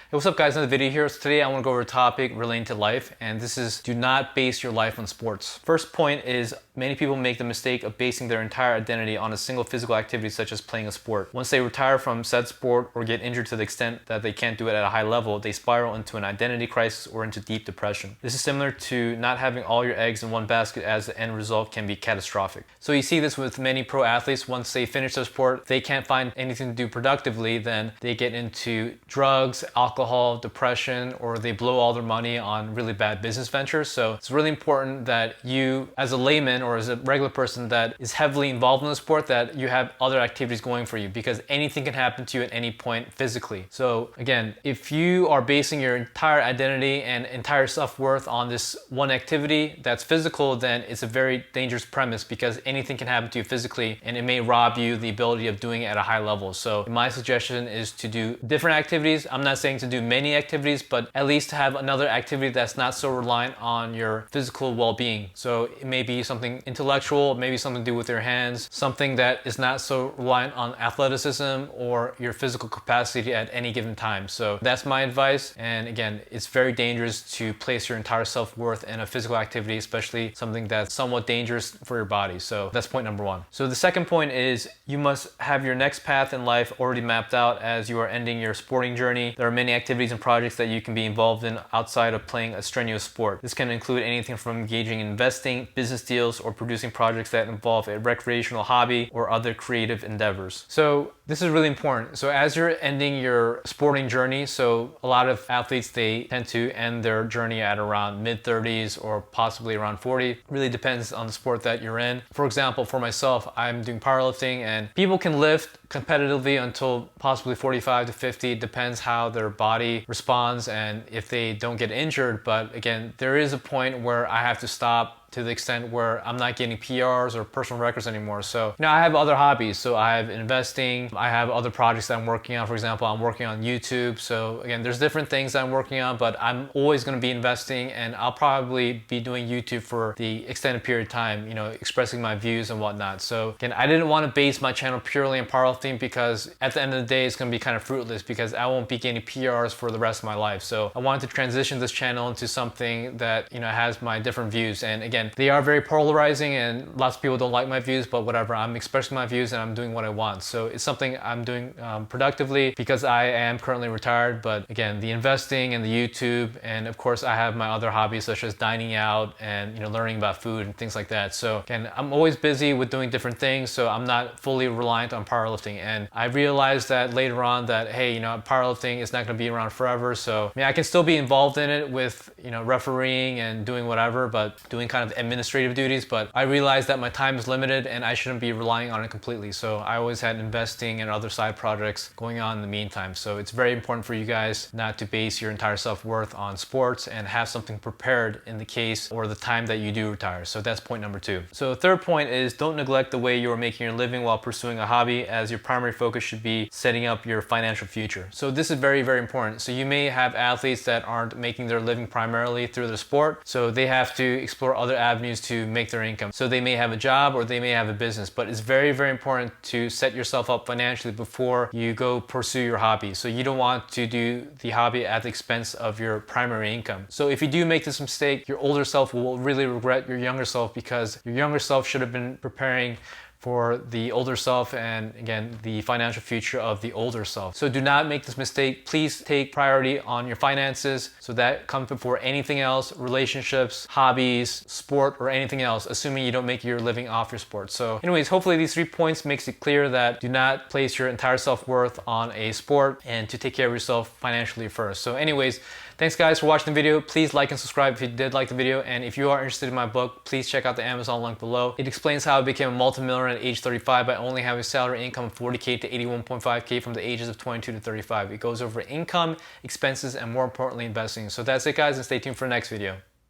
Hey, what's up guys, another video here. So today I want to go over a topic relating to life, and this is do not base your life on sports. First point is many people make the mistake of basing their entire identity on a single physical activity such as playing a sport. Once they retire from said sport or get injured to the extent that they can't do it at a high level, they spiral into an identity crisis or into deep depression. This is similar to not having all your eggs in one basket, as the end result can be catastrophic. So you see this with many pro athletes. Once they finish their sport, if they can't find anything to do productively, then they get into drugs, alcohol, depression, or they blow all their money on really bad business ventures. So it's really important that you, as a layman or as a regular person that is heavily involved in the sport, that you have other activities going for you, because anything can happen to you at any point physically. So again, if you are basing your entire identity and entire self-worth on this one activity that's physical, then it's a very dangerous premise, because anything can happen to you physically and it may rob you the ability of doing it at a high level. So my suggestion is to do different activities. I'm not saying to do many activities, but at least to have another activity that's not so reliant on your physical well-being. So it may be something intellectual, maybe something to do with your hands, something that is not so reliant on athleticism or your physical capacity at any given time. So that's my advice. And again, it's very dangerous to place your entire self-worth in a physical activity, especially something that's somewhat dangerous for your body. So that's point number one. So the second point is you must have your next path in life already mapped out as you are ending your sporting journey. There are many activities and projects that you can be involved in outside of playing a strenuous sport. This can include anything from engaging in investing, business deals, or producing projects that involve a recreational hobby or other creative endeavors. So this is really important. So as you're ending your sporting journey, so a lot of athletes, they tend to end their journey at around mid-30s or possibly around 40. Really depends on the sport that you're in. For example, for myself, I'm doing powerlifting, and people can lift competitively until possibly 45 to 50. It depends how their body responds and if they don't get injured. But again, there is a point where I have to stop, to the extent where I'm not getting PRs or personal records anymore. So, I have other hobbies. So I have investing, I have other projects that I'm working on. For example, I'm working on YouTube. So again, there's different things that I'm working on, but I'm always going to be investing, and I'll probably be doing YouTube for the extended period of time, expressing my views and whatnot. So again, I didn't want to base my channel purely on powerlifting, because at the end of the day, it's going to be kind of fruitless, because I won't be getting PRs for the rest of my life. So I wanted to transition this channel into something that, has my different views. And again, they are very polarizing and lots of people don't like my views, but whatever, I'm expressing my views and I'm doing what I want. So it's something I'm doing productively, because I am currently retired. But again, the investing and the YouTube, and of course I have my other hobbies such as dining out and learning about food and things like that. So again, I'm always busy with doing different things, so I'm not fully reliant on powerlifting. And I realized that later on that, hey, powerlifting is not going to be around forever. So I can still be involved in it with refereeing and doing whatever, but doing kind of administrative duties. But I realized that my time is limited and I shouldn't be relying on it completely. So I always had investing and other side projects going on in the meantime. So it's very important for you guys not to base your entire self-worth on sports, and have something prepared in the case or the time that you do retire. So that's point number two. So the third point is don't neglect the way you are making your living while pursuing a hobby, as your primary focus should be setting up your financial future. So this is very, very important. So you may have athletes that aren't making their living primarily through their sport, so they have to explore other avenues to make their income. So they may have a job or they may have a business, but it's very, very important to set yourself up financially before you go pursue your hobby. So you don't want to do the hobby at the expense of your primary income. So if you do make this mistake, your older self will really regret your younger self, because your younger self should have been preparing for the older self, and again, the financial future of the older self. So do not make this mistake. Please take priority on your finances. So that comes before anything else: relationships, hobbies, sport, or anything else, assuming you don't make your living off your sport. So anyways, hopefully these 3 points makes it clear that do not place your entire self-worth on a sport, and to take care of yourself financially first. So anyways, thanks guys for watching the video. Please like and subscribe if you did like the video. And if you are interested in my book, please check out the Amazon link below. It explains how I became a multimillionaire at age 35 by only having a salary income of 40K to 81.5K from the ages of 22 to 35. It goes over income, expenses, and more importantly, investing. So that's it guys, and stay tuned for the next video.